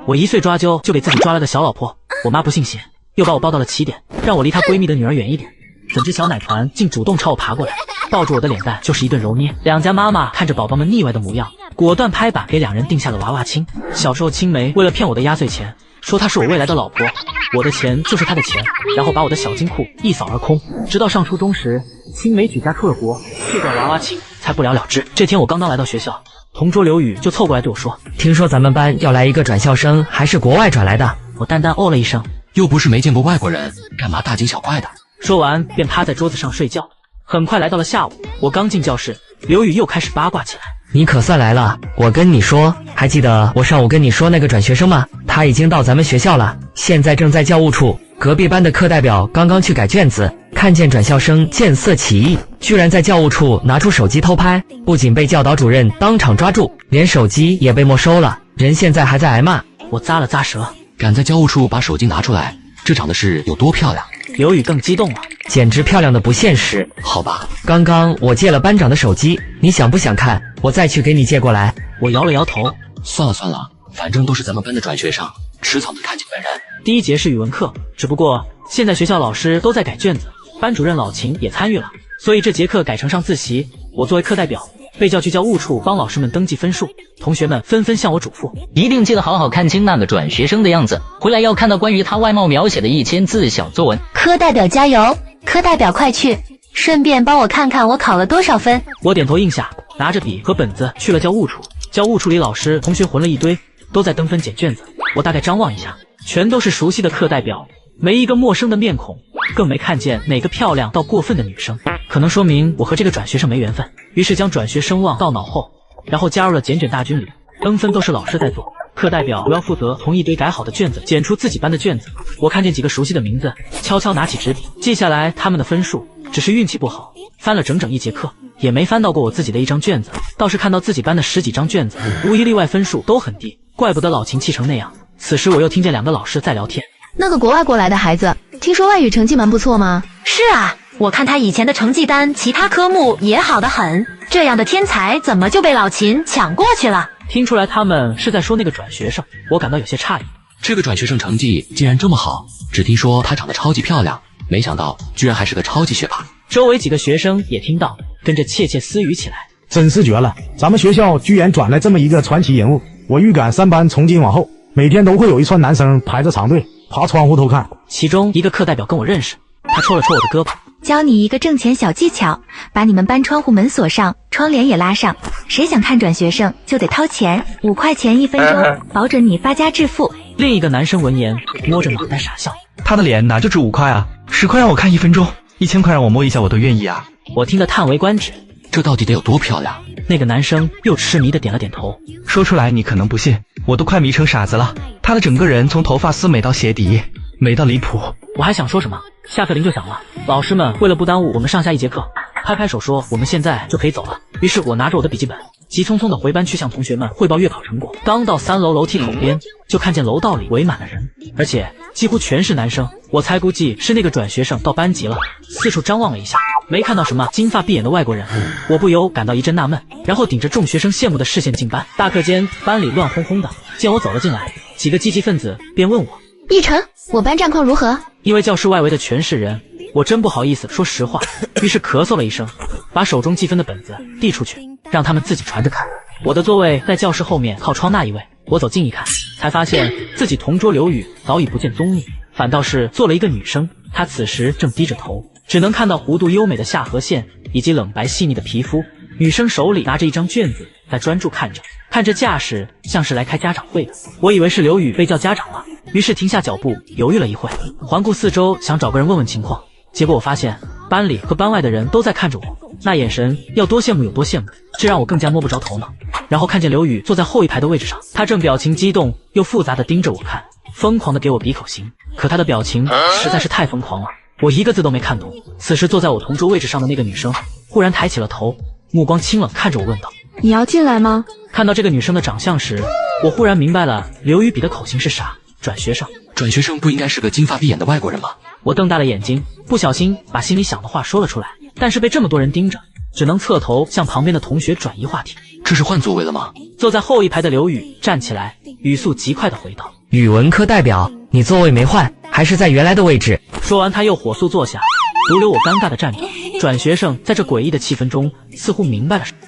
我1岁抓阄就给自己抓了个小老婆，我妈不信邪，又把我抱到了起点，让我离她闺蜜的女儿远一点。怎知小奶团竟主动朝我爬过来，抱住我的脸蛋就是一顿揉捏。两家妈妈看着宝宝们腻歪的模样，果断拍板给两人定下了娃娃亲。小时候青梅为了骗我的压岁钱，说她是我未来的老婆，我的钱就是她的钱，然后把我的小金库一扫而空。直到上初中时，青梅举家出了国，这段娃娃亲才不了了之。这天我刚刚来到学校，同桌刘宇就凑过来对我说：“听说咱们班要来一个转校生，还是国外转来的。”我淡淡哦了一声，又不是没见过外国人，干嘛大惊小怪的？说完便趴在桌子上睡觉。很快来到了下午，我刚进教室，刘宇又开始八卦起来。你可算来了，我跟你说，还记得我上午跟你说那个转学生吗？他已经到咱们学校了，现在正在教务处。隔壁班的课代表刚刚去改卷子，看见转校生见色起意，居然在教务处拿出手机偷拍，不仅被教导主任当场抓住，连手机也被没收了，人现在还在挨骂。我咂了咂舌，敢在教务处把手机拿出来，这长得是有多漂亮？刘宇更激动了，简直漂亮的不现实。好吧，刚刚我借了班长的手机，你想不想看？我再去给你借过来。我摇了摇头，算了算了，反正都是咱们班的转学生，迟早能看见本人。第一节是语文课，只不过现在学校老师都在改卷子，班主任老秦也参与了，所以这节课改成上自习。我作为课代表，被叫去教务处帮老师们登记分数，同学们纷纷向我嘱咐，一定记得好好看清那个转学生的样子，回来要看到关于他外貌描写的1000字小作文。科代表加油，科代表快去，顺便帮我看看我考了多少分。我点头应下，拿着笔和本子去了教务处。教务处里老师同学混了一堆，都在登分捡卷子。我大概张望一下，全都是熟悉的课代表，没一个陌生的面孔，更没看见哪个漂亮到过分的女生，可能说明我和这个转学生没缘分。于是将转学生忘到脑后，然后加入了检卷大军里。登分都是老师在做，课代表主要负责从一堆改好的卷子检出自己班的卷子。我看见几个熟悉的名字，悄悄拿起纸笔记下来他们的分数。只是运气不好，翻了整整一节课，也没翻到过我自己的一张卷子，倒是看到自己班的10几张卷子，无一例外分数都很低，怪不得老秦气成那样。此时我又听见2个老师在聊天。那个国外过来的孩子，听说外语成绩蛮不错吗？是啊，我看他以前的成绩单，其他科目也好得很，这样的天才怎么就被老秦抢过去了？听出来他们是在说那个转学生，我感到有些诧异。这个转学生成绩竟然这么好，只听说他长得超级漂亮，没想到居然还是个超级学霸。周围几个学生也听到，跟着窃窃私语起来。真是绝了，咱们学校居然转来这么一个传奇人物，我预感3班从今往后每天都会有一串男生排着长队爬窗户偷看。其中一个课代表跟我认识，他戳了戳我的胳膊，教你一个挣钱小技巧，把你们班窗户门锁上，窗帘也拉上，谁想看转学生就得掏钱，5块钱1分钟，保准你发家致富。另一个男生闻言摸着脑袋傻笑，他的脸哪就值5块啊，10块让我看1分钟，1000块让我摸一下我都愿意啊。我听得叹为观止，这到底得有多漂亮？那个男生又痴迷的点了点头。说出来你可能不信，我都快迷成傻子了，他的整个人从头发丝美到鞋底，美到离谱。我还想说什么，下课铃就响了，老师们为了不耽误我们上下一节课，拍拍手说我们现在就可以走了。于是我拿着我的笔记本，急匆匆的回班去向同学们汇报月考成果。刚到3楼楼梯口边，就看见楼道里围满了人，而且几乎全是男生。我猜估计是那个转学生到班级了，四处张望了一下，没看到什么金发碧眼的外国人，我不由感到一阵纳闷，然后顶着众学生羡慕的视线进班。大课间班里乱哄哄的，见我走了进来，几个积极分子便问我：奕晨，我班战况如何？因为教室外围的全是人，我真不好意思说实话，于是咳嗽了一声，把手中记分的本子递出去，让他们自己传着看。我的座位在教室后面靠窗那一位，我走近一看，才发现自己同桌刘宇早已不见踪影，反倒是坐了一个女生，她此时正低着头，只能看到弧度优美的下颌线以及冷白细腻的皮肤。女生手里拿着一张卷子，在专注看着，看这架势像是来开家长会的。我以为是刘宇被叫家长了，于是停下脚步，犹豫了一会，环顾四周，想找个人问问情况。结果我发现班里和班外的人都在看着我，那眼神要多羡慕有多羡慕，这让我更加摸不着头脑。然后看见刘宇坐在后一排的位置上，他正表情激动又复杂的盯着我看，疯狂的给我比口型，可他的表情实在是太疯狂了，我一个字都没看懂。此时坐在我同桌位置上的那个女生忽然抬起了头，目光清冷看着我问道：你要进来吗？看到这个女生的长相时，我忽然明白了刘宇比的口型是啥，转学生。转学生不应该是个金发碧眼的外国人吗？我瞪大了眼睛，不小心把心里想的话说了出来，但是被这么多人盯着，只能侧头向旁边的同学转移话题。这是换座位了吗？坐在后一排的刘宇站起来，语速极快地回道：语文科代表，你座位没换，还是在原来的位置。说完，他又火速坐下，独留我尴尬的站着。转学生在这诡异的气氛中，似乎明白了什么。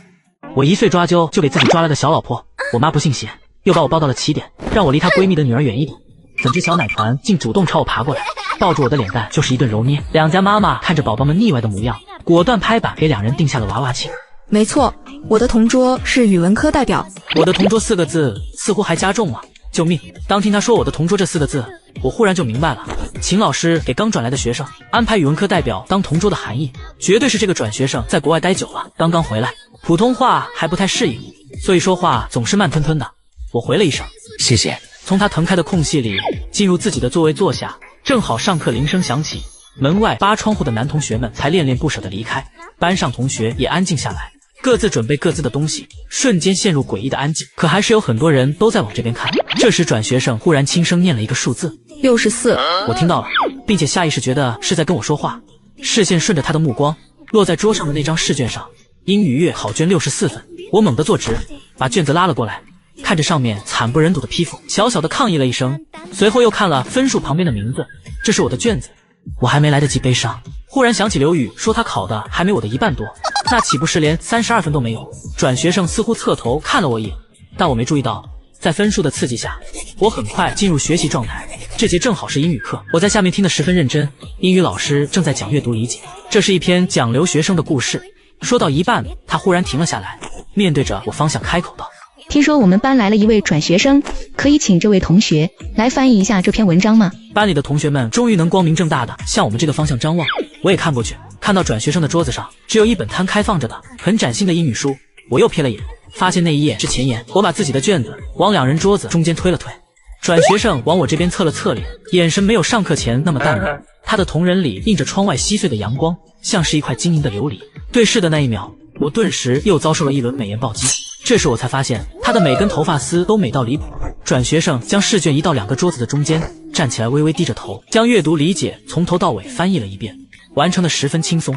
我一岁抓阄就给自己抓了个小老婆，我妈不信邪，又把我抱到了起点，让我离她闺蜜的女儿远一点。怎知小奶团竟主动朝我爬过来，抱住我的脸蛋就是一顿揉捏。两家妈妈看着宝宝们腻歪的模样，果断拍板给两人定下了娃娃亲。没错，我的同桌是语文科代表。我的同桌4个字似乎还加重了，救命！当听他说我的同桌这4个字，我忽然就明白了，秦老师给刚转来的学生安排语文科代表当同桌的含义，绝对是这个转学生在国外待久了，刚刚回来，普通话还不太适应，所以说话总是慢吞吞的。我回了一声谢谢。从他腾开的空隙里进入自己的座位坐下，正好上课铃声响起，门外扒窗户的男同学们才恋恋不舍地离开，班上同学也安静下来，各自准备各自的东西，瞬间陷入诡异的安静。可还是有很多人都在往这边看。这时转学生忽然轻声念了一个数字64，我听到了，并且下意识觉得是在跟我说话，视线顺着他的目光落在桌上的那张试卷上，英语月考卷64分。我猛地坐直，把卷子拉了过来，看着上面惨不忍睹的批复，小小的抗议了一声，随后又看了分数旁边的名字，这是我的卷子。我还没来得及悲伤，忽然想起刘宇说他考的还没我的一半多，那岂不是连32分都没有？转学生似乎侧头看了我一眼，但我没注意到，在分数的刺激下，我很快进入学习状态。这节正好是英语课，我在下面听得十分认真，英语老师正在讲阅读理解，这是一篇讲留学生的故事。说到一半，他忽然停了下来，面对着我方向开口道：听说我们班来了一位转学生，可以请这位同学来翻译一下这篇文章吗？班里的同学们终于能光明正大的向我们这个方向张望，我也看过去，看到转学生的桌子上只有一本摊开放着的很崭新的英语书，我又瞥了眼，发现那一页是前言。我把自己的卷子往两人桌子中间推了推，转学生往我这边侧了侧脸，眼神没有上课前那么淡然，他的瞳仁里映着窗外稀碎的阳光，像是一块晶莹的琉璃。对视的那一秒，我顿时又遭受了一轮美颜暴击。这时我才发现，他的每根头发丝都美到离谱。转学生将试卷移到两个桌子的中间，站起来微微低着头，将阅读理解从头到尾翻译了一遍，完成的十分轻松。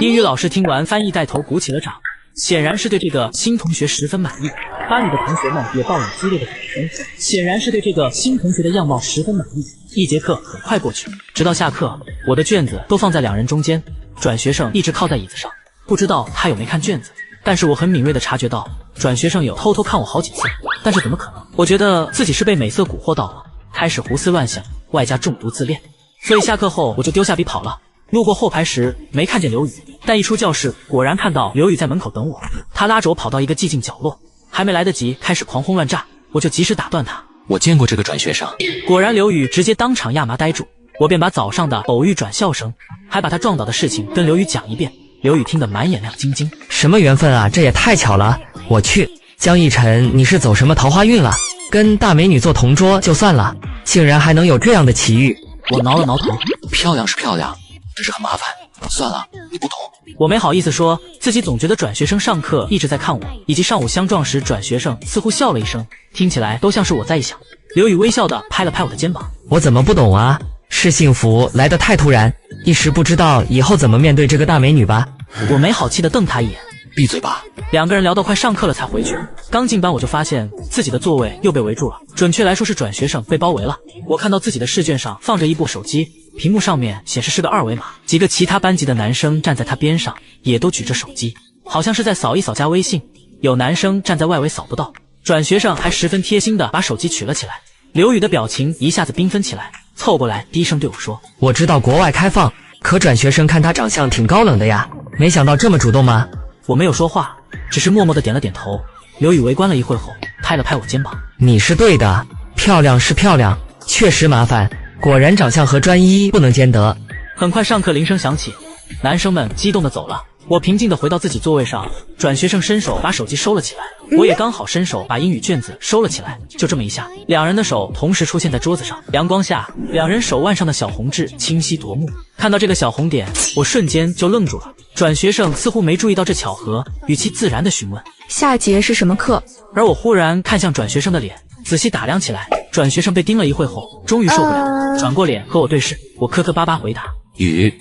英语老师听完翻译带头鼓起了掌，显然是对这个新同学十分满意。班里的同学们也报以激烈的掌声，显然是对这个新同学的样貌十分满意。一节课很快过去，直到下课，我的卷子都放在两人中间，转学生一直靠在椅子上，不知道他有没看卷子。但是我很敏锐地察觉到，转学生有偷偷看我好几次，但是怎么可能？我觉得自己是被美色蛊惑到了，开始胡思乱想，外加中毒自恋，所以下课后我就丢下笔跑了。路过后排时没看见刘宇，但一出教室果然看到刘宇在门口等我，他拉着我跑到一个寂静角落，还没来得及开始狂轰乱炸，我就及时打断他。我见过这个转学生。果然刘宇直接当场亚麻呆住，我便把早上的偶遇转校生，还把他撞倒的事情跟刘宇讲一遍。刘宇听得满眼亮晶晶，什么缘分啊，这也太巧了。我去，江逸晨，你是走什么桃花运了？跟大美女做同桌就算了，竟然还能有这样的奇遇。我挠了挠头，漂亮是漂亮，只是很麻烦。算了，你不懂。我没好意思说，自己总觉得转学生上课一直在看我，以及上午相撞时转学生似乎笑了一声，听起来都像是我在臆想。刘宇微笑地拍了拍我的肩膀，我怎么不懂啊？是幸福来得太突然，一时不知道以后怎么面对这个大美女吧。我没好气地瞪他一眼，闭嘴吧。两个人聊到快上课了才回去，刚进班我就发现自己的座位又被围住了，准确来说是转学生被包围了。我看到自己的试卷上放着一部手机，屏幕上面显示是个二维码，几个其他班级的男生站在他边上，也都举着手机，好像是在扫一扫加微信。有男生站在外围扫不到，转学生还十分贴心地把手机取了起来。刘宇的表情一下子缤纷起来，凑过来低声对我说：我知道国外开放，可转学生看他长相挺高冷的呀，没想到这么主动吗？我没有说话，只是默默地点了点头。刘宇围观了一会后，拍了拍我肩膀：你是对的，漂亮是漂亮，确实麻烦，果然长相和专一不能兼得。很快上课铃声响起，男生们激动地走了，我平静地回到自己座位上。转学生伸手把手机收了起来，我也刚好伸手把英语卷子收了起来，就这么一下，两人的手同时出现在桌子上，阳光下两人手腕上的小红痣清晰夺目。看到这个小红点，我瞬间就愣住了。转学生似乎没注意到这巧合，语气自然地询问：下节是什么课？而我忽然看向转学生的脸，仔细打量起来。转学生被盯了一会后，终于受不了，转过脸和我对视。我磕磕巴巴回答：语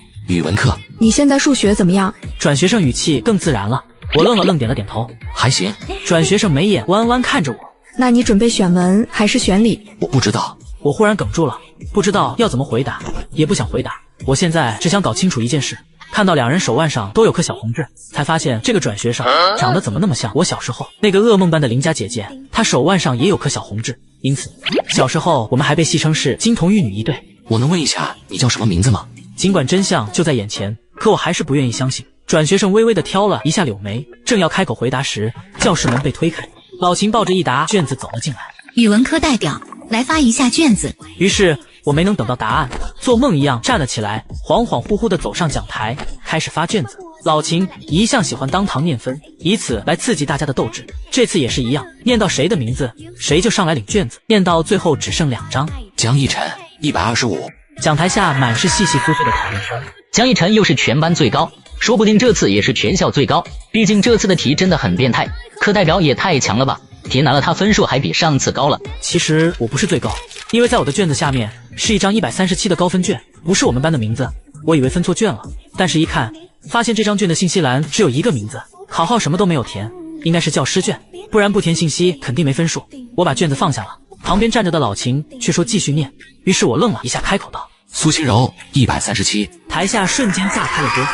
文课。你现在数学怎么样？转学生语气更自然了，我愣了愣，点了点头，还行。转学生眉眼弯弯看着我：那你准备选文还是选理？我不知道。我忽然哽住了，不知道要怎么回答，也不想回答。我现在只想搞清楚一件事。看到两人手腕上都有颗小红痣，才发现这个转学生长得怎么那么像我小时候那个噩梦般的邻家姐姐，她手腕上也有颗小红痣，因此小时候我们还被戏称是金童玉女一对。我能问一下你叫什么名字吗？尽管真相就在眼前，可我还是不愿意相信。转学生微微地挑了一下柳眉，正要开口回答时，教室门被推开，老秦抱着一沓卷子走了进来。语文科代表来发一下卷子。于是我没能等到答案，做梦一样站了起来，恍恍惚惚地走上讲台，开始发卷子。老秦一向喜欢当堂念分，以此来刺激大家的斗志。这次也是一样，念到谁的名字，谁就上来领卷子。念到最后只剩2张。江一晨125。讲台下满是细细碎碎的讨论声。江一晨又是全班最高，说不定这次也是全校最高。毕竟这次的题真的很变态，课代表也太强了吧！题难了，他分数还比上次高了。其实我不是最高，因为在我的卷子下面是一张137的高分卷，不是我们班的名字。我以为分错卷了，但是一看，发现这张卷的信息栏只有一个名字，考号什么都没有填，应该是教师卷，不然不填信息肯定没分数。我把卷子放下了，旁边站着的老秦却说继续念，于是我愣了一下，开口道：苏清柔137。台下瞬间炸开了锅。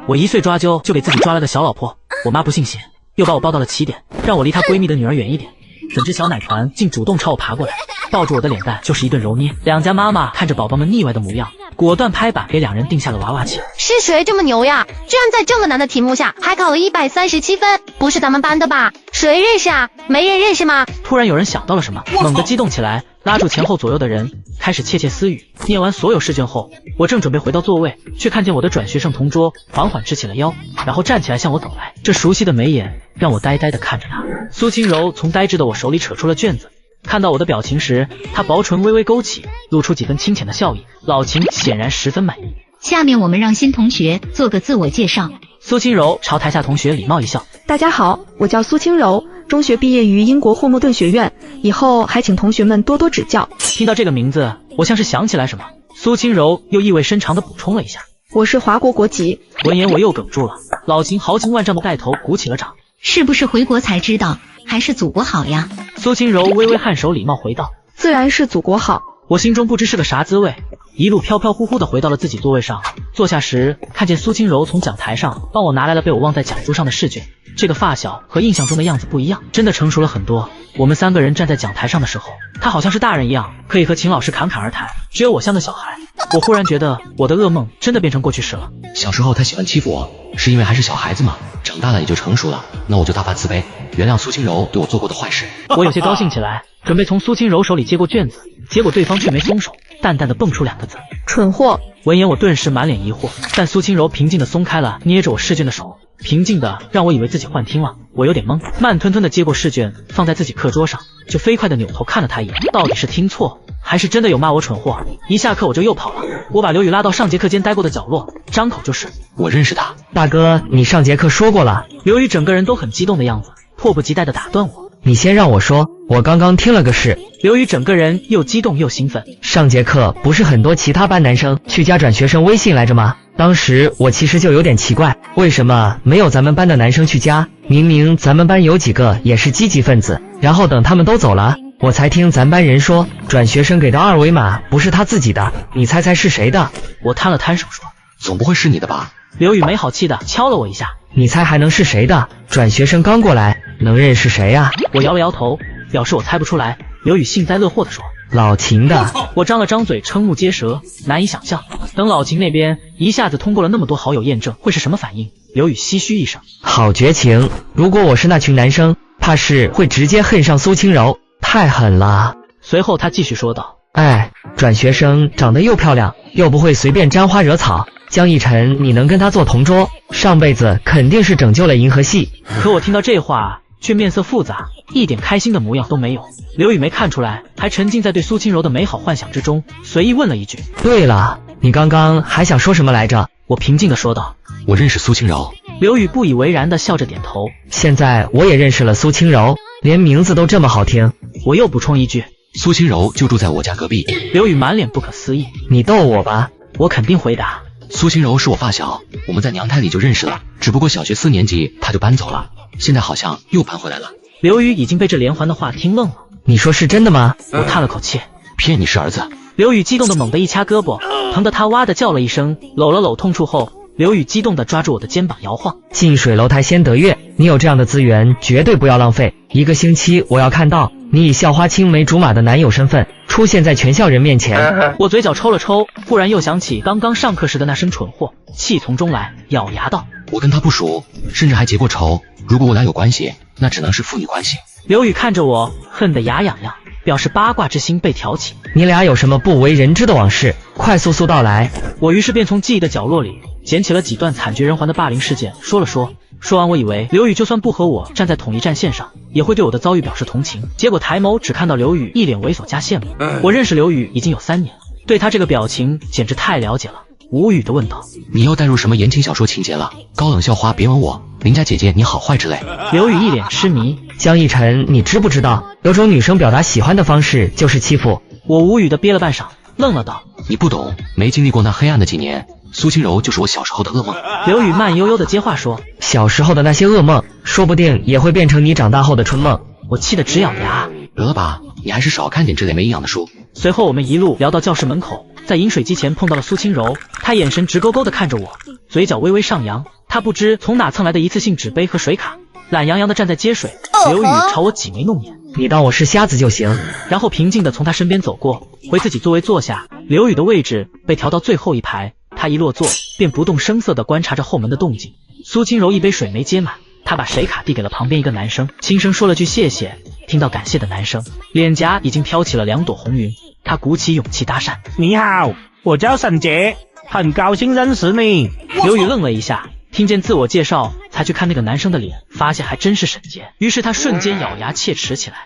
我1岁抓阄就给自己抓了个小老婆，我妈不信邪，又把我抱到了起点，让我离她闺蜜的女儿远一点。怎知小奶团竟主动朝我爬过来，抱住我的脸蛋就是一顿揉捏。两家妈妈看着宝宝们腻歪的模样，果断拍板给两人定下了娃娃亲。是谁这么牛呀？居然在这么难的题目下还考了137分，不是咱们班的吧？谁认识啊？没人认识吗？突然有人想到了什么，猛地激动起来，拉住前后左右的人，开始窃窃私语。念完所有试卷后，我正准备回到座位，却看见我的转学生同桌缓缓直起了腰，然后站起来向我走来。这熟悉的眉眼让我呆呆地看着他。苏清柔从呆滞的我手里扯出了卷子，看到我的表情时，她薄唇微微勾起，露出几分清浅的笑意。老秦显然十分满意。下面我们让新同学做个自我介绍。苏清柔朝台下同学礼貌一笑：大家好，我叫苏清柔，中学毕业于英国霍莫顿学院，以后还请同学们多多指教。听到这个名字，我像是想起来什么，苏清柔又意味深长地补充了一下：我是华国国籍。闻言我又哽住了，老秦豪情万丈的带头鼓起了掌。是不是回国才知道，还是祖国好呀？苏清柔微微颔首礼貌回道：自然是祖国好。我心中不知是个啥滋味，一路飘飘忽忽地回到了自己座位上。坐下时，看见苏清柔从讲台上帮我拿来了被我忘在讲桌上的试卷。这个发小和印象中的样子不一样，真的成熟了很多。我们3个人站在讲台上的时候，他好像是大人一样，可以和秦老师侃侃而谈，只有我像个小孩。我忽然觉得我的噩梦真的变成过去式了。小时候他喜欢欺负我，是因为还是小孩子嘛，长大了也就成熟了，那我就大发慈悲，原谅苏清柔对我做过的坏事。我有些高兴起来，准备从苏清柔手里接过卷子，结果对方却没松手，淡淡的蹦出2个字：蠢货。闻言我顿时满脸疑惑，但苏清柔平静的松开了捏着我试卷的手，平静的让我以为自己幻听了。我有点懵，慢吞吞的接过试卷放在自己课桌上，就飞快的扭头看了他一眼，到底是听错还是真的有骂我蠢货？一下课我就又跑了，我把刘宇拉到上节课间待过的角落，张口就是：我认识他。大哥，你上节课说过了。刘宇整个人都很激动的样子，迫不及待的打断我：你先让我说，我刚刚听了个事。刘宇整个人又激动又兴奋。上节课不是很多其他班男生去加转学生微信来着吗？当时我其实就有点奇怪，为什么没有咱们班的男生去加？明明咱们班有几个也是积极分子，然后等他们都走了，我才听咱班人说转学生给的2维码不是他自己的，你猜猜是谁的？我摊了摊手说：总不会是你的吧？刘宇没好气的敲了我一下：你猜还能是谁的？转学生刚过来，能认识谁呀？我摇了摇头，表示我猜不出来。刘宇幸灾乐祸地说：老秦的。我张了张嘴，瞠目结舌，难以想象等老秦那边一下子通过了那么多好友验证会是什么反应。刘宇唏嘘一声：好绝情，如果我是那群男生，怕是会直接恨上苏清柔，太狠了。随后他继续说道：哎，转学生长得又漂亮，又不会随便沾花惹草，江一晨你能跟他做同桌，上辈子肯定是拯救了银河系。可我听到这话却面色复杂，一点开心的模样都没有。刘宇没看出来，还沉浸在对苏清柔的美好幻想之中，随意问了一句：对了，你刚刚还想说什么来着？我平静地说道：我认识苏清柔。刘宇不以为然地笑着点头：现在我也认识了苏清柔，连名字都这么好听。我又补充一句：苏清柔就住在我家隔壁。刘宇满脸不可思议：你逗我吧？我肯定回答：苏清柔是我发小，我们在娘胎里就认识了，只不过小学4年级他就搬走了，现在好像又搬回来了。刘宇已经被这连环的话听愣了。你说是真的吗？我叹了口气：骗你是儿子。刘宇激动的猛地一掐胳膊，疼得他哇的叫了一声，搂了搂痛处后，刘宇激动的抓住我的肩膀摇晃。近水楼台先得月，你有这样的资源绝对不要浪费。1个星期我要看到你以校花青梅竹马的男友身份出现在全校人面前。我嘴角抽了抽，忽然又想起刚刚上课时的那声蠢货，气从中来，咬牙道：我跟他不熟，甚至还结过仇，如果我俩有关系，那只能是父女关系。刘宇看着我，恨得牙痒痒，表示八卦之心被挑起。你俩有什么不为人知的往事，快速道来。我于是便从记忆的角落里捡起了几段惨绝人寰的霸凌事件，说了说。说完，我以为刘宇就算不和我站在统一战线上，也会对我的遭遇表示同情。结果抬眸只看到刘宇一脸猥琐加羡慕。我认识刘宇已经有3年，对他这个表情简直太了解了，无语的问道：你又带入什么言情小说情节了？高冷校花别吻我，邻家姐姐你好坏之类。刘宇一脸痴迷。江逸晨，你知不知道，有种女生表达喜欢的方式就是欺负？我无语的憋了半晌，愣了道：你不懂，没经历过那黑暗的几年。苏清柔就是我小时候的噩梦。刘宇慢悠悠的接话说：小时候的那些噩梦，说不定也会变成你长大后的春梦。我气得直咬牙。得了吧，你还是少看点这类没营养的书。随后我们一路聊到教室门口，在饮水机前碰到了苏清柔，她眼神直勾勾的看着我，嘴角微微上扬。她不知从哪蹭来的一次性纸杯和水卡，懒洋洋的站在接水。刘宇朝我挤眉弄眼：你当我是瞎子就行。然后平静的从他身边走过，回自己座位坐下。刘宇的位置被调到最后一排，他一落座便不动声色地观察着后门的动静。苏清柔一杯水没接满，他把水卡递给了旁边一个男生，轻声说了句谢谢。听到感谢的男生脸颊已经飘起了2朵红云，他鼓起勇气搭讪：你好，我叫沈杰，很高兴认识你。刘宇愣了一下，听见自我介绍才去看那个男生的脸，发现还真是沈杰，于是他瞬间咬牙切齿起来。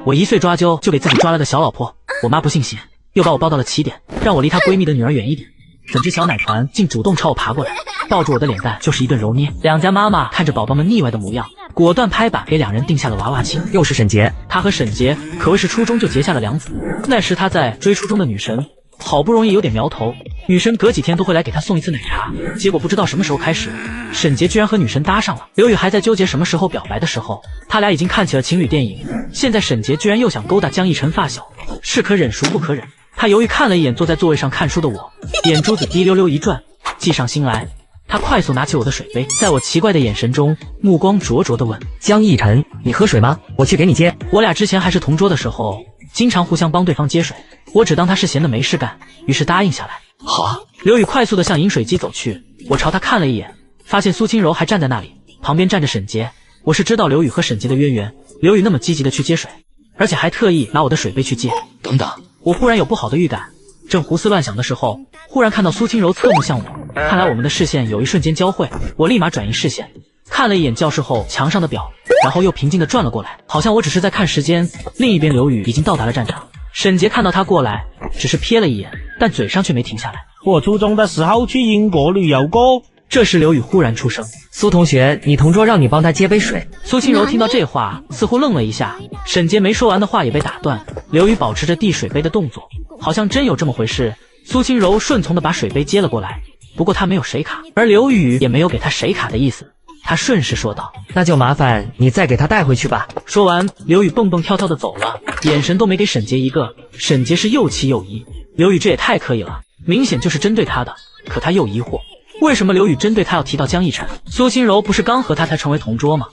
我1岁抓阄就给自己抓了个小老婆，我妈不信邪，又把我抱到了起点，让我离她闺蜜的女儿远一点。整只小奶团竟主动朝我爬过来，抱住我的脸蛋就是一顿揉捏。2家妈妈看着宝宝们腻歪的模样，果断拍板给2人定下了娃娃亲。又是沈杰，他和沈杰可谓是初中就结下了梁子。那时他在追初中的女神，好不容易有点苗头，女神隔几天都会来给他送一次奶茶。结果不知道什么时候开始，沈杰居然和女神搭上了。刘宇还在纠结什么时候表白的时候，他俩已经看起了情侣电影。现在沈杰居然又想勾搭江逸晨发小，是可忍孰不可忍。他犹豫看了一眼坐在座位上看书的我，眼珠子滴溜溜一转，计上心来。他快速拿起我的水杯，在我奇怪的眼神中，目光灼灼地问：江逸晨，你喝水吗？我去给你接。我俩之前还是同桌的时候，经常互相帮对方接水，我只当他是闲的没事干，于是答应下来。好。刘宇快速地向饮水机走去，我朝他看了一眼，发现苏清柔还站在那里，旁边站着沈杰。我是知道刘宇和沈杰的渊源，刘宇那么积极地去接水，而且还特意拿我的水杯去接。等等，我忽然有不好的预感，正胡思乱想的时候，忽然看到苏清柔侧目向我，看来我们的视线有一瞬间交汇。我立马转移视线，看了一眼教室后墙上的表，然后又平静地转了过来，好像我只是在看时间。另一边刘宇已经到达了战场，沈杰看到他过来，只是瞥了一眼，但嘴上却没停下来。我初中的时候去英国旅游过。这时刘宇忽然出声：苏同学，你同桌让你帮他接杯水。苏清柔听到这话似乎愣了一下，沈杰没说完的话也被打断。刘宇保持着递水杯的动作，好像真有这么回事。苏清柔顺从的把水杯接了过来，不过他没有水卡，而刘宇也没有给他水卡的意思。他顺势说道：那就麻烦你再给他带回去吧。说完，刘宇蹦蹦跳跳的走了，眼神都没给沈杰一个。沈杰是又气又疑，刘宇这也太可以了，明显就是针对他的。可他又疑惑，为什么刘宇针对他要提到江逸晨？苏清柔不是刚和他才成为同桌吗？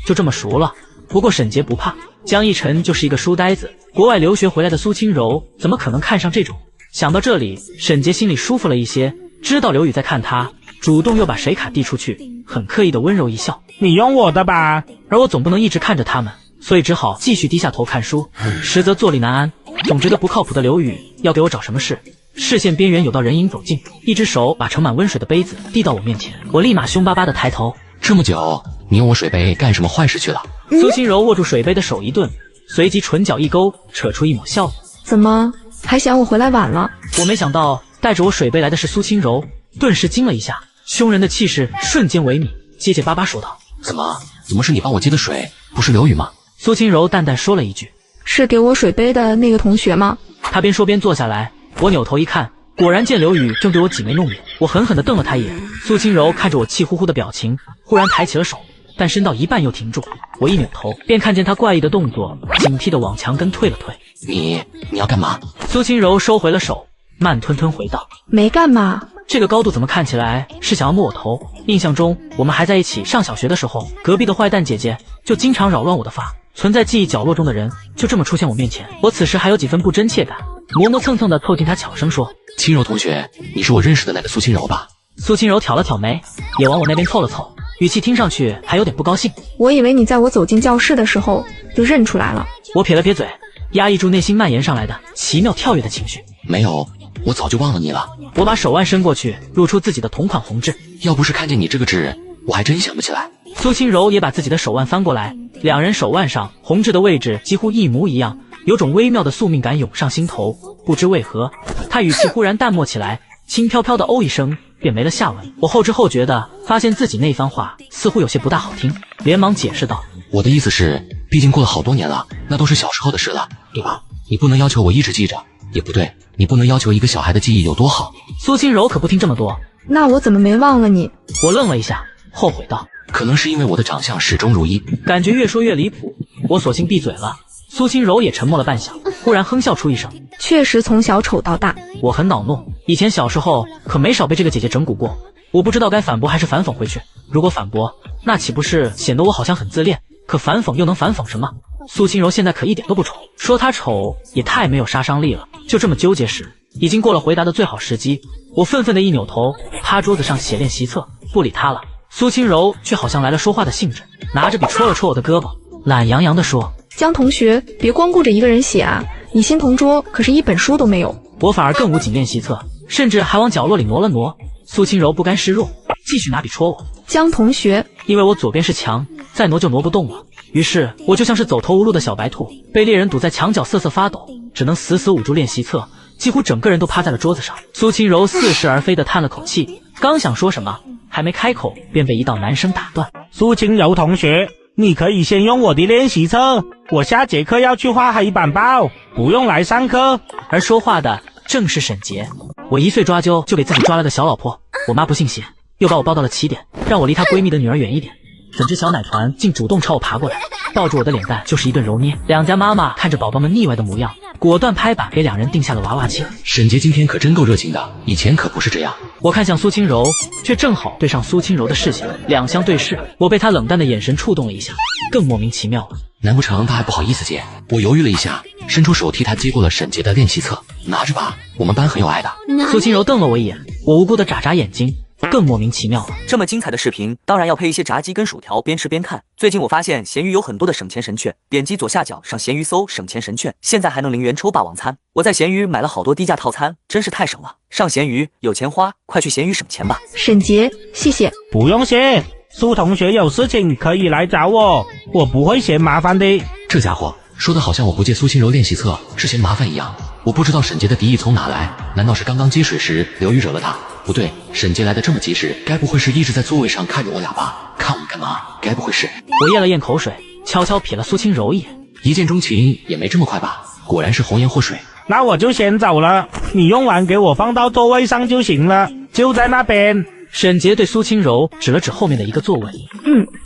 就这么熟了。不过沈杰不怕，江逸晨就是一个书呆子，国外留学回来的苏清柔怎么可能看上这种？想到这里，沈杰心里舒服了一些，知道刘宇在看他，主动又把水卡递出去，很刻意的温柔一笑：你用我的吧。而我总不能一直看着他们，所以只好继续低下头看书，实则坐立难安，总觉得不靠谱的刘宇要给我找什么事。视线边缘有道人影走近，一只手把盛满温水的杯子递到我面前，我立马凶巴巴的抬头。这么久，你用我水杯干什么坏事去了？苏清柔握住水杯的手一顿，随即唇角一勾，扯出一抹笑意。怎么还嫌我回来晚了？我没想到带着我水杯来的是苏清柔，顿时惊了一下，凶人的气势瞬间萎靡，结结巴巴说道：怎么是你帮我接的水，不是刘宇吗？苏清柔淡淡说了一句：是给我水杯的那个同学吗？他边说边坐下来，我扭头一看，果然见刘宇正对我挤眉弄眼，我狠狠地瞪了他一眼。苏清柔看着我气呼呼的表情，忽然抬起了手，但伸到一半又停住。我一扭头，便看见他怪异的动作，警惕地往墙根退了退。你要干嘛？苏清柔收回了手，慢吞吞回道：没干嘛。这个高度怎么看起来是想要摸我头？印象中我们还在一起上小学的时候，隔壁的坏蛋姐姐就经常扰乱我的发。存在记忆角落中的人就这么出现我面前，我此时还有几分不真切感，磨磨蹭蹭地凑近他悄声说：轻柔同学，你是我认识的那个苏轻柔吧？苏清柔挑了挑眉，也往我那边凑了凑，语气听上去还有点不高兴。我以为你在我走进教室的时候就认出来了。我撇了撇嘴，压抑住内心蔓延上来的奇妙跳跃的情绪。没有，我早就忘了你了。我把手腕伸过去，露出自己的同款红痣。要不是看见你这个痣，我还真想不起来。苏清柔也把自己的手腕翻过来，两人手腕上红痣的位置几乎一模一样，有种微妙的宿命感涌上心头。不知为何，他语气忽然淡漠起来，轻飘飘的哦一声便没了下文。我后知后觉的发现自己那番话似乎有些不大好听，连忙解释道：我的意思是，毕竟过了好多年了，那都是小时候的事了，对吧？你不能要求我一直记着，也不对，你不能要求一个小孩的记忆有多好。苏清柔可不听这么多。那我怎么没忘了你？我愣了一下，后悔道：可能是因为我的长相始终如一。感觉越说越离谱，我索性闭嘴了。苏清柔也沉默了半晌，忽然哼笑出一声：确实从小丑到大。我很恼怒，以前小时候可没少被这个姐姐整蛊过，我不知道该反驳还是反讽回去。如果反驳，那岂不是显得我好像很自恋？可反讽又能反讽什么？苏清柔现在可一点都不丑，说她丑也太没有杀伤力了。就这么纠结时，已经过了回答的最好时机。我愤愤的一扭头，趴桌子上写练习册，不理她了。苏清柔却好像来了说话的兴致，拿着笔戳了戳我的胳膊，懒洋洋地说：江同学，别光顾着一个人写啊，你新同桌可是一本书都没有。我反而更无紧练习册，甚至还往角落里挪了挪。苏清柔不甘示弱，继续拿笔戳我。江同学，因为我左边是墙，再挪就挪不动了，于是我就像是走投无路的小白兔，被猎人堵在墙角瑟瑟发抖，只能死死捂住练习册，几乎整个人都趴在了桌子上。苏清柔似是而非的叹了口气，刚想说什么，还没开口便被一道男声打断。苏清柔同学，你可以先用我的练习册，我下节课要去画黑板报，不用来上课。而说话的正是沈洁。我一岁抓阄就给自己抓了个小老婆，我妈不信邪，又把我抱到了起点，让我离她闺蜜的女儿远一点。怎知小奶团竟主动朝我爬过来，抱住我的脸蛋就是一顿揉捏。两家妈妈看着宝宝们腻歪的模样，果断拍板给两人定下了娃娃亲。沈洁今天可真够热情的，以前可不是这样。我看向苏清柔，却正好对上苏清柔的视线，两相对视，我被她冷淡的眼神触动了一下，更莫名其妙了。难不成他还不好意思接？我犹豫了一下，伸出手替他接过了沈洁的练习册，拿着吧，我们班很有爱的。苏清柔瞪了我一眼，我无辜的眨眨眼睛，更莫名其妙了。这么精彩的视频，当然要配一些炸鸡跟薯条，边吃边看。最近我发现闲鱼有很多的省钱神券，点击左下角上闲鱼搜省钱神券，现在还能0元抽霸王餐。我在闲鱼买了好多低价套餐，真是太省了。上闲鱼有钱花，快去闲鱼省钱吧。沈洁，谢谢。不用谢，苏同学有事情可以来找我，我不会嫌麻烦的。这家伙说的好像我不借苏清柔练习册是嫌麻烦一样。我不知道沈洁的敌意从哪来，难道是刚刚接水时刘宇惹了他？不对，沈洁来的这么及时，该不会是一直在座位上看着我俩吧？看我们干嘛？该不会是……我咽了咽口水，悄悄瞥了苏清柔一眼。一见钟情也没这么快吧？果然是红颜祸水。那我就先走了，你用完给我放到座位上就行了，就在那边。沈洁对苏清柔指了指后面的一个座位。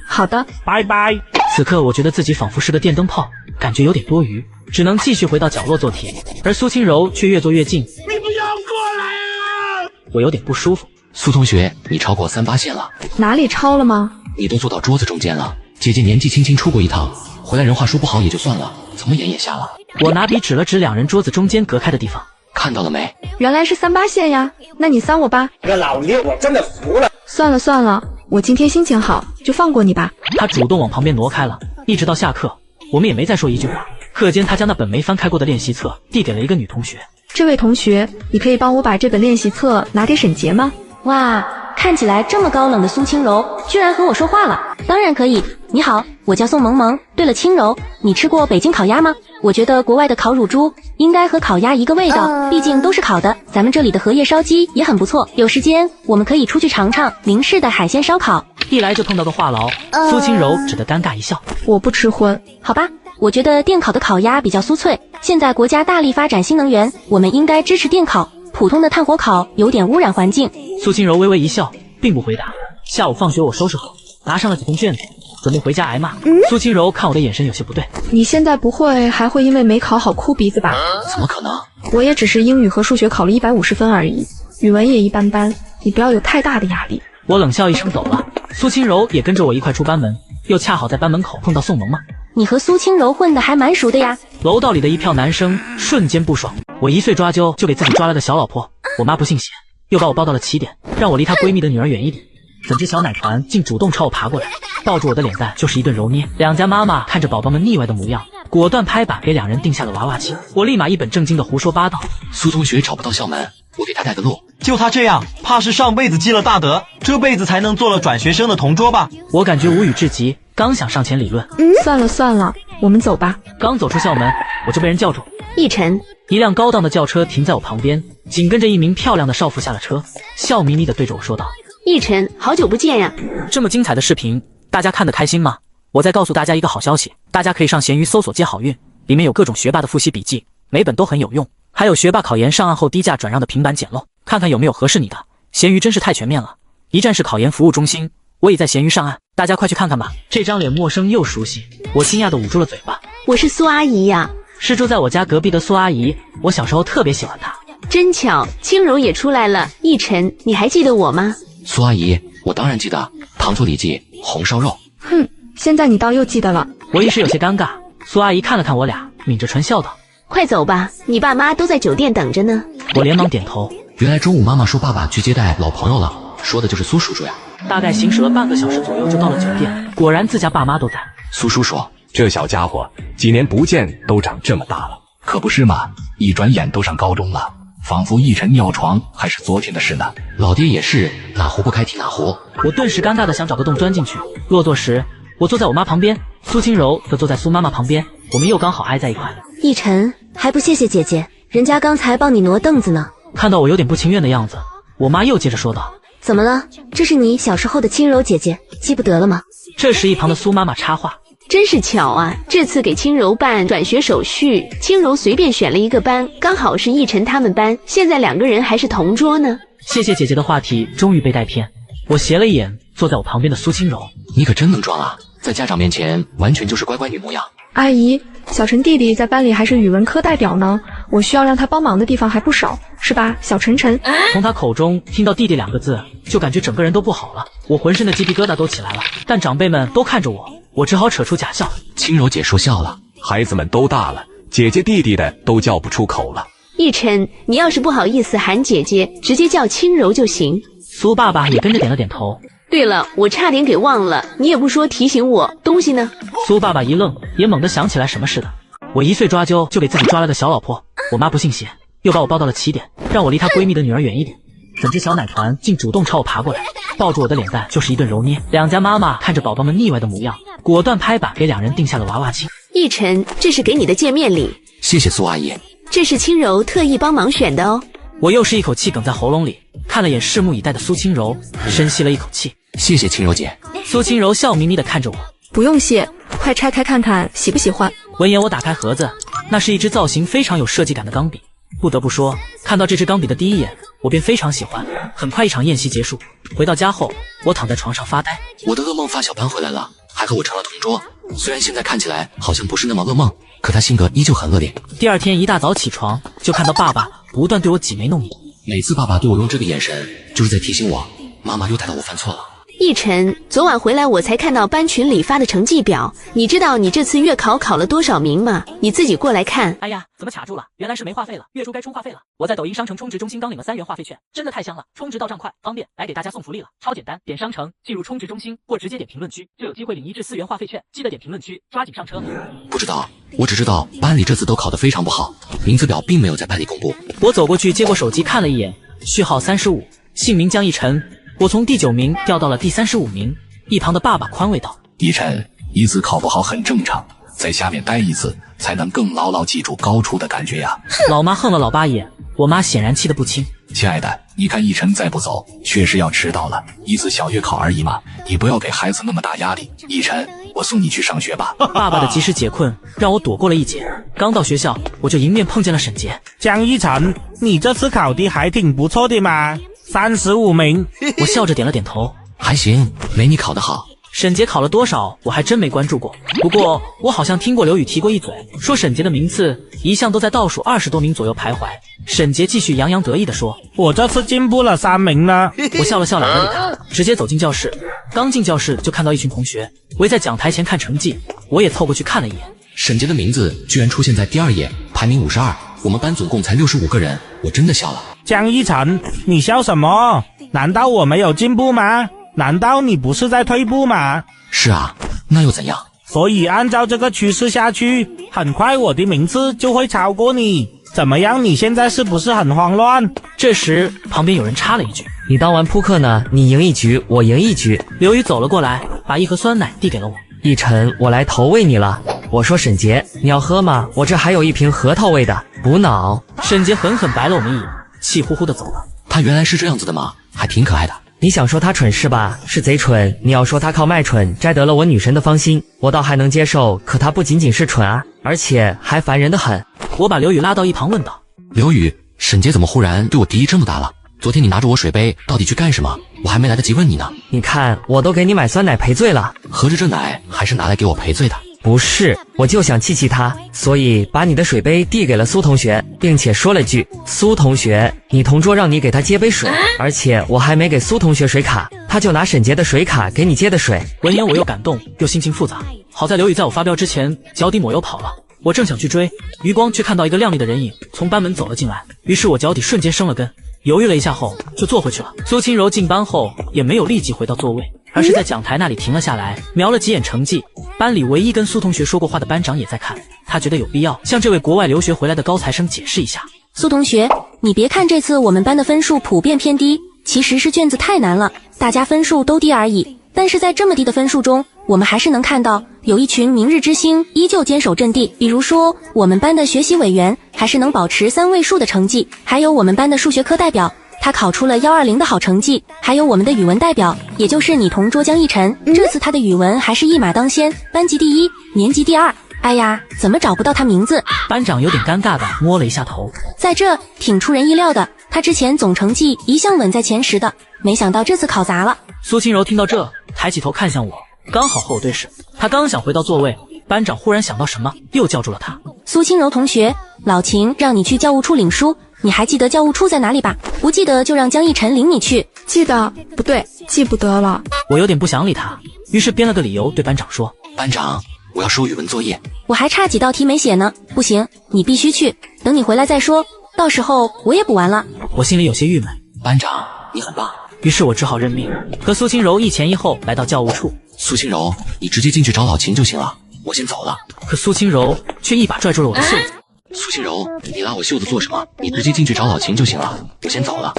好的，拜拜。此刻我觉得自己仿佛是个电灯泡，感觉有点多余，只能继续回到角落做题，而苏清柔却越坐越近。你不要过来啊！我有点不舒服。苏同学，你超过38线了。哪里超了吗？你都坐到桌子中间了。姐姐年纪轻轻出过一趟，回来人话说不好也就算了，怎么眼也瞎了？我拿笔指了指两人桌子中间隔开的地方。看到了没？原来是38线呀，那你3我吧。这老聂我真的服了。算了，我今天心情好，就放过你吧。他主动往旁边挪开了，一直到下课，我们也没再说一句话。课间，他将那本没翻开过的练习册递给了一个女同学。这位同学，你可以帮我把这本练习册拿给沈洁吗？哇，看起来这么高冷的苏清柔，居然和我说话了。当然可以。你好，我叫宋萌萌。对了，清柔，你吃过北京烤鸭吗？我觉得国外的烤乳猪应该和烤鸭一个味道，毕竟都是烤的。咱们这里的荷叶烧鸡也很不错，有时间我们可以出去尝尝明式的海鲜烧烤。一来就碰到个话痨，苏清柔只得尴尬一笑。我不吃荤。好吧，我觉得电烤的烤鸭比较酥脆。现在国家大力发展新能源，我们应该支持电烤。普通的炭火烤有点污染环境。苏清柔微微一笑，并不回答。下午放学我收拾好，拿上了几份卷子，准备回家挨骂。苏清柔看我的眼神有些不对，你现在不会还会因为没考好哭鼻子吧？怎么可能？我也只是英语和数学考了150分而已，语文也一般般，你不要有太大的压力。我冷笑一声走了，苏清柔也跟着我一块出班门，又恰好在班门口碰到宋萌萌。你和苏清柔混得还蛮熟的呀。楼道里的一票男生瞬间不爽，我一岁抓阄就给自己抓了个小老婆，我妈不信邪，又把我抱到了起点，让我离她闺蜜的女儿远一点。怎知小奶团竟主动朝我爬过来，抱住我的脸蛋就是一顿揉捏。两家妈妈看着宝宝们腻歪的模样，果断拍板给两人定下了娃娃亲。我立马一本正经的胡说八道。苏同学找不到校门，我给他带个路。就他这样，怕是上辈子积了大德，这辈子才能做了转学生的同桌吧？我感觉无语至极，刚想上前理论，算了，我们走吧。刚走出校门，我就被人叫住。奕晨，一辆高档的轿车停在我旁边，紧跟着一名漂亮的少妇下了车，笑眯眯地对着我说道：奕晨，好久不见呀！这么精彩的视频，大家看得开心吗？我再告诉大家一个好消息，大家可以上闲鱼搜索接好运，里面有各种学霸的复习笔记，每本都很有用，还有学霸考研上岸后低价转让的平板简陋，看看有没有合适你的。闲鱼真是太全面了，一站式考研服务中心，我已在闲鱼上岸，大家快去看看吧。这张脸陌生又熟悉，我惊讶地捂住了嘴巴。我是苏阿姨呀，是住在我家隔壁的苏阿姨，我小时候特别喜欢她。真巧，清柔也出来了。奕晨，你还记得我吗？苏阿姨，我当然记得，糖醋里脊、红烧肉。哼，现在你倒又记得了。我一时有些尴尬，苏阿姨看了看我俩，抿着唇笑道：快走吧，你爸妈都在酒店等着呢。我连忙点头。原来中午妈妈说爸爸去接待老朋友了，说的就是苏叔叔呀。大概行驶了半个小时左右就到了酒店，果然自家爸妈都在。苏叔叔，这小家伙几年不见都长这么大了，可不是嘛？一转眼都上高中了，仿佛奕晨尿床还是昨天的事呢。老爹也是哪壶不开提哪壶。我顿时尴尬的想找个洞钻进去。落座时，我坐在我妈旁边，苏清柔则坐在苏妈妈旁边，我们又刚好挨在一块。奕晨，还不谢谢姐姐，人家刚才帮你挪凳子呢。看到我有点不情愿的样子，我妈又接着说道：怎么了？这是你小时候的清柔姐姐，记不得了吗？这时一旁的苏妈妈插话：真是巧啊，这次给清柔办转学手续，清柔随便选了一个班，刚好是奕晨他们班，现在两个人还是同桌呢。谢谢姐姐的话题终于被带偏，我斜了一眼坐在我旁边的苏清柔。你可真能装啊，在家长面前完全就是乖乖女模样。阿姨，小陈弟弟在班里还是语文科代表呢，我需要让他帮忙的地方还不少，是吧，小晨晨？从他口中听到弟弟2个字，就感觉整个人都不好了，我浑身的鸡皮疙瘩都起来了。但长辈们都看着我，我只好扯出假笑。清柔姐说笑了，孩子们都大了，姐姐弟弟的都叫不出口了。奕晨，你要是不好意思喊姐姐，直接叫清柔就行。苏爸爸也跟着点了点头。对了，我差点给忘了，你也不说提醒我，东西呢？苏爸爸一愣，也猛地想起来什么似的。我一岁抓阄就给自己抓了个小老婆，我妈不信邪，又把我抱到了起点，让我离她闺蜜的女儿远一点。怎知小奶团竟主动朝我爬过来，抱住我的脸蛋就是一顿揉捏。两家妈妈看着宝宝们腻歪的模样，果断拍板给两人定下了娃娃亲。奕晨，这是给你的见面礼。谢谢苏阿姨，这是清柔特意帮忙选的哦。我又是一口气哽在喉咙里，看了眼拭目以待的苏清柔，深吸了一口气。谢谢清柔姐。苏清柔笑眯眯地看着我，不用谢，快拆开看看喜不喜欢。闻言我打开盒子，那是一支造型非常有设计感的钢笔。不得不说，看到这支钢笔的第一眼，我便非常喜欢。很快一场宴席结束，回到家后，我躺在床上发呆。我的噩梦发小搬回来了，还和我成了同桌。虽然现在看起来好像不是那么噩梦，可他性格依旧很恶劣。第二天一大早起床，就看到爸爸不断对我挤眉弄眼。每次爸爸对我用这个眼神，就是在提醒我，妈妈又带到我犯错了。奕晨，昨晚回来我才看到班群里发的成绩表，你知道你这次月考考了多少名吗？你自己过来看。哎呀，怎么卡住了？原来是没话费了，月初该充话费了。我在抖音商城充值中心刚领了3元话费券，真的太香了，充值到账快，方便，来给大家送福利了，超简单，点商城，进入充值中心或直接点评论区，就有机会领1至4元话费券，记得点评论区，抓紧上车。不知道，我只知道班里这次都考得非常不好，名字表并没有在班里公布。我走过去接过手机看了一眼，序号35，姓名江奕晨，我从第9名掉到了第35名。一旁的爸爸宽慰道：奕晨，一次考不好很正常，在下面待一次，才能更牢牢记住高出的感觉呀。老妈横了老爸一眼，我妈显然气得不轻。亲爱的，你看奕晨再不走，确实要迟到了。一次小月考而已嘛，你不要给孩子那么大压力。奕晨，我送你去上学吧。爸爸的及时解困让我躲过了一劫。刚到学校，我就迎面碰见了沈杰。江奕晨，你这次考的还挺不错的嘛，35名。我笑着点了点头。还行，没你考得好。沈杰考了多少，我还真没关注过。不过我好像听过刘宇提过一嘴，说沈杰的名次一向都在倒数20多名左右徘徊。沈杰继续洋洋得意地说：“我这次进步了3名了。”我笑了笑，懒得理他，直接走进教室。刚进教室就看到一群同学围在讲台前看成绩，我也凑过去看了一眼。沈杰的名字居然出现在第2页，排名52。我们班总共才65个人，我真的笑了。江一晨，你笑什么？难道我没有进步吗？难道你不是在退步吗？是啊，那又怎样？所以按照这个趋势下去，很快我的名次就会超过你。怎么样？你现在是不是很慌乱？这时旁边有人插了一句：“你当完扑克呢？你赢一局，我赢一局。”刘宇走了过来，把一盒酸奶递给了我。一晨，我来投喂你了。我说沈杰，你要喝吗？我这还有一瓶核桃味的，补脑。沈杰狠狠白了我们一眼，气呼呼的走了。他原来是这样子的吗？还挺可爱的。你想说他蠢是吧？是贼蠢。你要说他靠卖蠢摘得了我女神的芳心，我倒还能接受。可他不仅仅是蠢啊，而且还烦人的很。我把刘宇拉到一旁问道：“刘宇，沈杰怎么忽然对我敌意这么大了？昨天你拿着我水杯到底去干什么？我还没来得及问你呢。你看，我都给你买酸奶赔罪了，合着这奶还是拿来给我赔罪的？不是，我就想气气他，所以把你的水杯递给了苏同学，并且说了句：苏同学，你同桌让你给他接杯水，而且我还没给苏同学水卡，他就拿沈杰的水卡给你接的水。”闻言我又感动又心情复杂，好在刘宇在我发飙之前脚底抹油跑了。我正想去追，余光却看到一个亮丽的人影从班门走了进来，于是我脚底瞬间生了根，犹豫了一下后就坐回去了。苏清柔进班后也没有立即回到座位，而是在讲台那里停了下来，瞄了几眼成绩。班里唯一跟苏同学说过话的班长也在看，他觉得有必要向这位国外留学回来的高材生解释一下。苏同学，你别看这次我们班的分数普遍偏低，其实是卷子太难了，大家分数都低而已。但是在这么低的分数中，我们还是能看到有一群明日之星依旧坚守阵地。比如说，我们班的学习委员还是能保持3位数的成绩，还有我们班的数学科代表，他考出了120的好成绩，还有我们的语文代表，也就是你同桌江一晨，这次他的语文还是一马当先，班级第1，年级第2。哎呀，怎么找不到他名字？班长有点尴尬的摸了一下头，在这挺出人意料的，他之前总成绩一向稳在前10的，没想到这次考砸了。苏清柔听到这，抬起头看向我，刚好和我对视。他刚想回到座位，班长忽然想到什么，又叫住了他。苏清柔同学，老秦让你去教务处领书，你还记得教务处在哪里吧？不记得就让江一晨领你去。记得，不对，记不得了。我有点不想理他，于是编了个理由对班长说：班长，我要收语文作业，我还差几道题没写呢。不行，你必须去，等你回来再说，到时候我也补完了。我心里有些郁闷。班长，你很棒。于是我只好认命，和苏清柔一前一后来到教务处。苏清柔，你直接进去找老秦就行了，我先走了。可苏清柔却一把拽住了我的袖子。苏清柔，你拉我袖子做什么？你直接进去找老秦就行了，我先走了。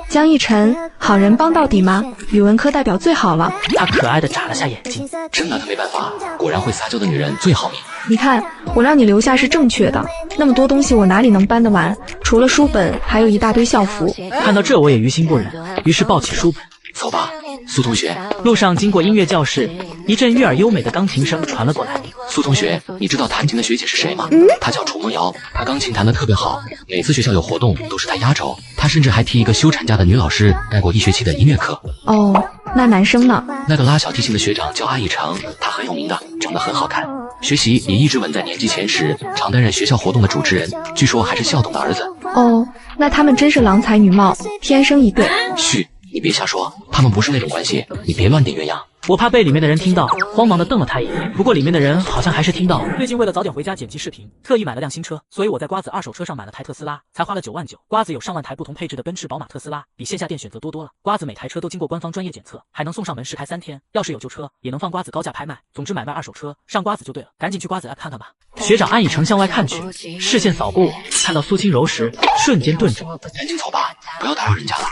江一晨，好人帮到底吗？语文科代表最好了。他可爱的眨了下眼睛。真拿他没办法，果然会撒娇的女人最好命。你看，我让你留下是正确的，那么多东西我哪里能搬得完？除了书本，还有一大堆校服。看到这我也于心不忍，于是抱起书本。走吧，苏同学。路上经过音乐教室，一阵悦耳优美的钢琴声传了过来。苏同学，你知道弹琴的学姐是谁吗？她叫楚梦瑶，她钢琴弹得特别好，每次学校有活动都是她压轴，她甚至还替一个休产假的女老师带过1学期的音乐课。哦，那男生呢？那个拉小提琴的学长叫阿以成，他很有名的，长得很好看，学习也一直稳在年级前10，常担任学校活动的主持人，据说还是校董的儿子。哦，那他们真是郎才女貌，天生一对。嘘，你别瞎说，他们不是那种关系，你别乱点鸳鸯。我怕被里面的人听到，慌忙的瞪了他一眼。不过里面的人好像还是听到。最近为了早点回家剪辑视频，特意买了辆新车，所以我在瓜子二手车上买了台特斯拉，才花了9万9。瓜子有上万台不同配置的奔驰、宝马、特斯拉，比线下店选择多了。瓜子每台车都经过官方专业检测，还能送上门试开3天。要是有旧车，也能放瓜子高价拍卖。总之买卖二手车上瓜子就对了，赶紧去瓜子 app 看看吧。学长安以诚向外看去，视线扫过我，看到苏清柔时，瞬间顿住。赶紧走吧，不要打扰人家了。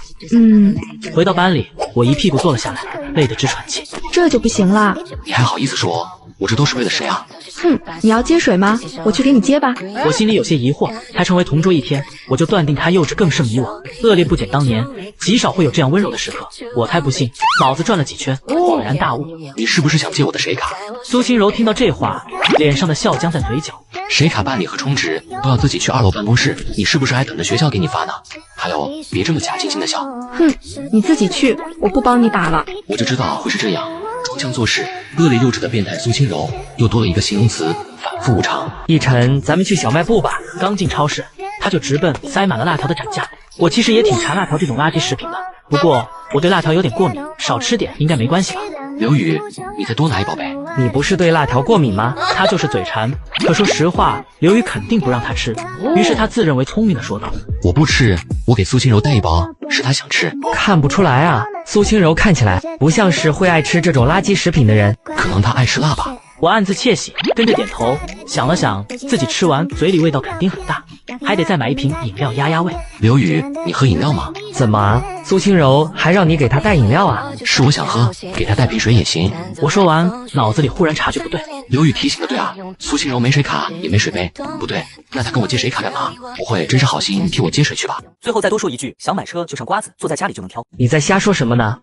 回到班里，我一屁股坐了下来，累得直喘气。这就不行啦！你还好意思说？我这都是为了谁啊？哼，你要接水吗？我去给你接吧。我心里有些疑惑，才成为同桌1天，我就断定他幼稚更胜以往，恶劣不减当年，极少会有这样温柔的时刻。我才不信！脑子转了几圈，恍然大悟。你是不是想借我的水卡？苏清柔听到这话，脸上的笑僵在嘴角。水卡办理和充值都要自己去2楼办公室，你是不是还等着学校给你发呢？还有，别这么假惺惺的笑。哼，你自己去，我不帮你打了。我就知道会是这样。装腔作势、恶劣幼稚的变态苏清柔，又多了一个形容词，反复无常。奕晨，咱们去小卖部吧。刚进超市，他就直奔塞满了辣条的展架。我其实也挺馋辣条这种垃圾食品的，不过我对辣条有点过敏，少吃点应该没关系吧。刘宇，你再多拿一包呗。你不是对辣条过敏吗？他就是嘴馋。可说实话，刘宇肯定不让他吃，于是他自认为聪明的说道：“我不吃，我给苏清柔带一包，是她想吃。”看不出来啊，苏清柔看起来不像是会爱吃这种垃圾食品的人，可能她爱吃辣吧。我暗自窃喜，跟着点头，想了想，自己吃完嘴里味道肯定很大，还得再买一瓶饮料压压味。刘宇，你喝饮料吗？怎么，苏清柔还让你给她带饮料啊？是我想喝，给她带瓶水也行。我说完，脑子里忽然察觉不对。刘宇提醒的对啊，苏清柔没水卡也没水杯，不对，那她跟我借谁卡干嘛？不会真是好心替我接水去吧？最后再多说一句，想买车就上瓜子，坐在家里就能挑。你在瞎说什么呢？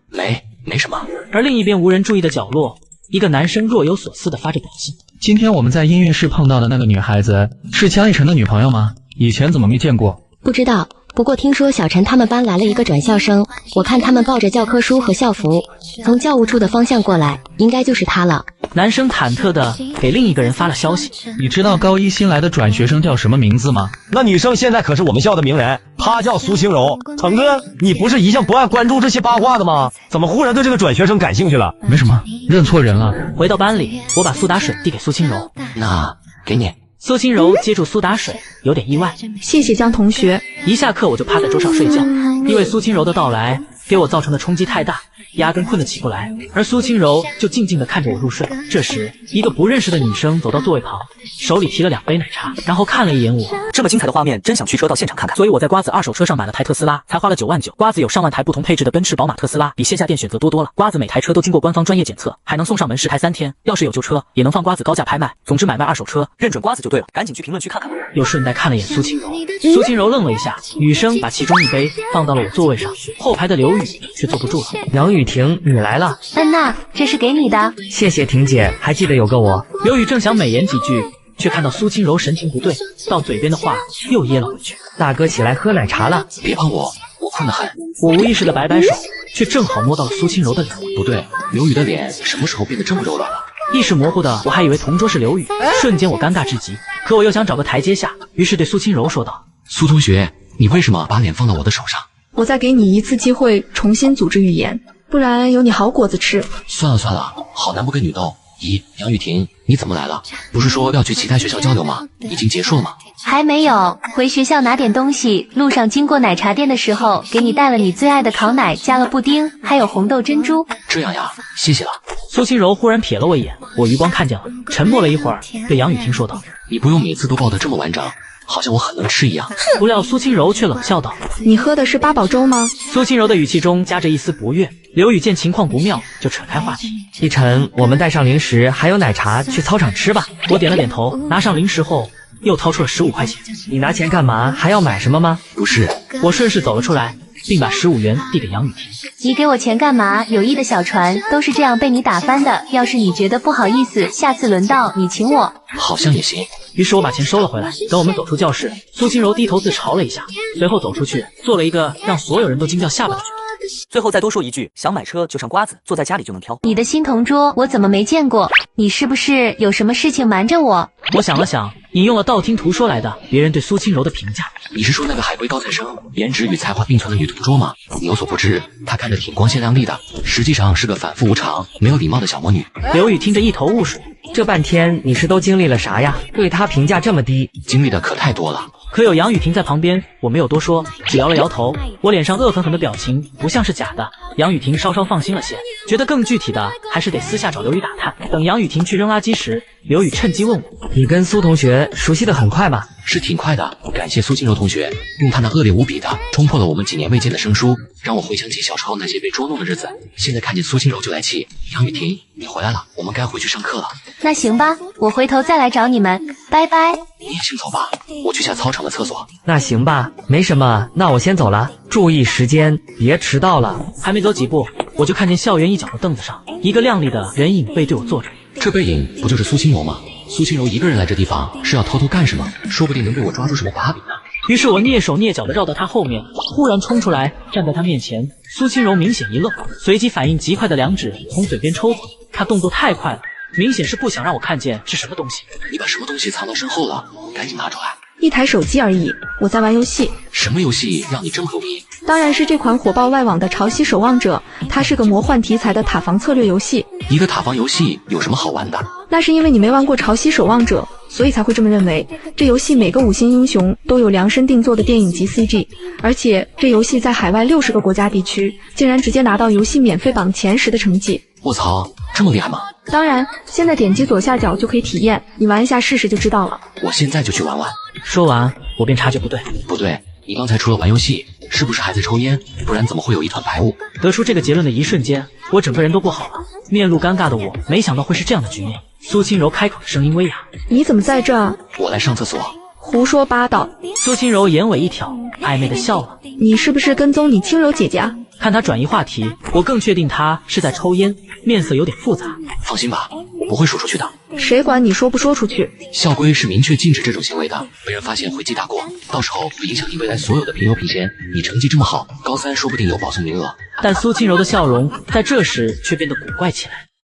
没什么。而另一边无人注意的角落，一个男生若有所思地发着短信。今天我们在音乐室碰到的那个女孩子是江一晨的女朋友吗？以前怎么没见过？不知道，不过听说小陈他们班来了一个转校生，我看他们抱着教科书和校服，从教务处的方向过来，应该就是他了。男生忐忑地给另一个人发了消息。你知道高一新来的转学生叫什么名字吗？那女生现在可是我们校的名人，她叫苏清柔。腾哥，你不是一向不爱关注这些八卦的吗？怎么忽然对这个转学生感兴趣了？没什么，认错人了。回到班里，我把苏打水递给苏清柔。那给你。苏清柔接住苏打水，有点意外。谢谢江同学。一下课我就趴在桌上睡觉，因为苏清柔的到来给我造成的冲击太大，压根困得起不来。而苏清柔就静静地看着我入睡。这时，一个不认识的女生走到座位旁，手里提了2杯奶茶，然后看了一眼我。这么精彩的画面，真想驱车到现场看看。所以我在瓜子二手车上买了台特斯拉，才花了9万9。瓜子有上万台不同配置的奔驰、宝马、特斯拉，比线下店选择多了。瓜子每台车都经过官方专业检测，还能送上门10台3天。要是有旧车，也能放瓜子高价拍卖。总之买卖二手车，认准瓜子就对了。赶紧去评论区看看吧。又顺带看了眼苏清柔，苏清柔愣了一下，女生把其中一杯放到了我座位上，后排的刘宇却坐不住了。杨雨婷，你来了。娜，这是给你的。谢谢婷姐，还记得有个我。刘宇正想美言几句，却看到苏清柔神情不对，到嘴边的话又噎了回去。大哥起来喝奶茶了。别碰我，我困得很。我无意识的摆摆手，却正好摸到了苏清柔的脸。不对，刘宇的脸什么时候变得这么柔软了？意识模糊的我还以为同桌是刘宇，瞬间我尴尬至极。可我又想找个台阶下，于是对苏清柔说道：“苏同学，你为什么把脸放到我的手上？我再给你一次机会重新组织语言，不然有你好果子吃。”算了，好男不跟女斗。咦，杨雨婷，你怎么来了？不是说要去其他学校交流吗？已经结束了吗？还没有，回学校拿点东西，路上经过奶茶店的时候，给你带了你最爱的烤奶，加了布丁，还有红豆珍珠。这样呀，谢谢了。苏清柔忽然瞥了我一眼，我余光看见了，沉默了一会儿，对杨雨婷说道：“你不用每次都抱得这么完整，好像我很能吃一样。”不料苏清柔却冷笑道：“你喝的是八宝粥吗？”苏清柔的语气中夹着一丝不悦。刘宇见情况不妙，就扯开话题：“奕晨，我们带上零食还有奶茶去操场吃吧。”我点了点头，拿上零食后又掏出了15块钱。你拿钱干嘛？还要买什么吗？不是，我顺势走了出来，并把15元递给杨雨婷。你给我钱干嘛？友谊的小船都是这样被你打翻的。要是你觉得不好意思，下次轮到你请我。好像也行。于是我把钱收了回来。等我们走出教室，苏清柔低头自嘲了一下，随后走出去，做了一个让所有人都惊掉下巴的举动。最后再多说一句，想买车就上瓜子，坐在家里就能挑。你的新同桌我怎么没见过？你是不是有什么事情瞒着我？我想了想，引用了道听途说来的别人对苏清柔的评价。你是说那个海归高材生，颜值与才华并存的女同桌吗？你有所不知，她看着挺光鲜亮丽的，实际上是个反复无常、没有礼貌的小魔女。刘宇听着一头雾水，这半天你是都经历了啥呀？对她评价这么低？经历的可太多了。可有杨雨婷在旁边，我没有多说，只摇了摇头。我脸上恶狠狠的表情不像是假的。杨雨婷稍稍放心了些，觉得更具体的还是得私下找刘宇打探。等杨雨婷去扔垃圾时，刘宇趁机问我：“你跟苏同学熟悉的很快吗？”是挺快的，感谢苏清柔同学，用她那恶劣无比的冲破了我们几年未见的生疏，让我回想起小时候那些被捉弄的日子。现在看见苏清柔就来气。杨雨婷，你回来了，我们该回去上课了。那行吧，我回头再来找你们，拜拜。你也先走吧，我去下操场的厕所。那行吧，没什么，那我先走了，注意时间，别迟到了。还没走几步，我就看见校园一角的凳子上，一个靓丽的人影背对我坐着。这背影不就是苏清柔吗？苏清柔一个人来这地方是要偷偷干什么？说不定能被我抓住什么把柄呢。于是我蹑手蹑脚地绕到他后面，忽然冲出来，站在他面前。苏清柔明显一愣，随即反应极快的2指从嘴边抽走，他动作太快了，明显是不想让我看见是什么东西。你把什么东西藏到身后了？赶紧拿出来。一台手机而已，我在玩游戏。什么游戏让你这么牛逼？当然是这款火爆外网的《潮汐守望者》，它是个魔幻题材的塔防策略游戏。一个塔防游戏有什么好玩的？那是因为你没玩过《潮汐守望者》，所以才会这么认为。这游戏每个5星英雄都有量身定做的电影级 CG， 而且这游戏在海外60个国家地区，竟然直接拿到游戏免费榜前10的成绩。我操，这么厉害吗？当然，现在点击左下角就可以体验，你玩一下试试就知道了。我现在就去玩玩。说完，我便察觉不对。不对，你刚才除了玩游戏，是不是还在抽烟？不然怎么会有一团白雾？得出这个结论的一瞬间，我整个人都不好了。面露尴尬的我，没想到会是这样的局面。苏清柔开口的声音微哑：“你怎么在这儿？”我来上厕所。胡说八道！苏清柔眼尾一挑，暧昧的笑了。你是不是跟踪你清柔姐姐啊？看他转移话题，我更确定他是在抽烟，面色有点复杂。放心吧，我不会说出去的。谁管你说不说出去？校规是明确禁止这种行为的，被人发现会记大过，到时候会影响你未来所有的评优评先。你成绩这么好，高3说不定有保送名额。但苏清柔的笑容在这时却变得古怪起来。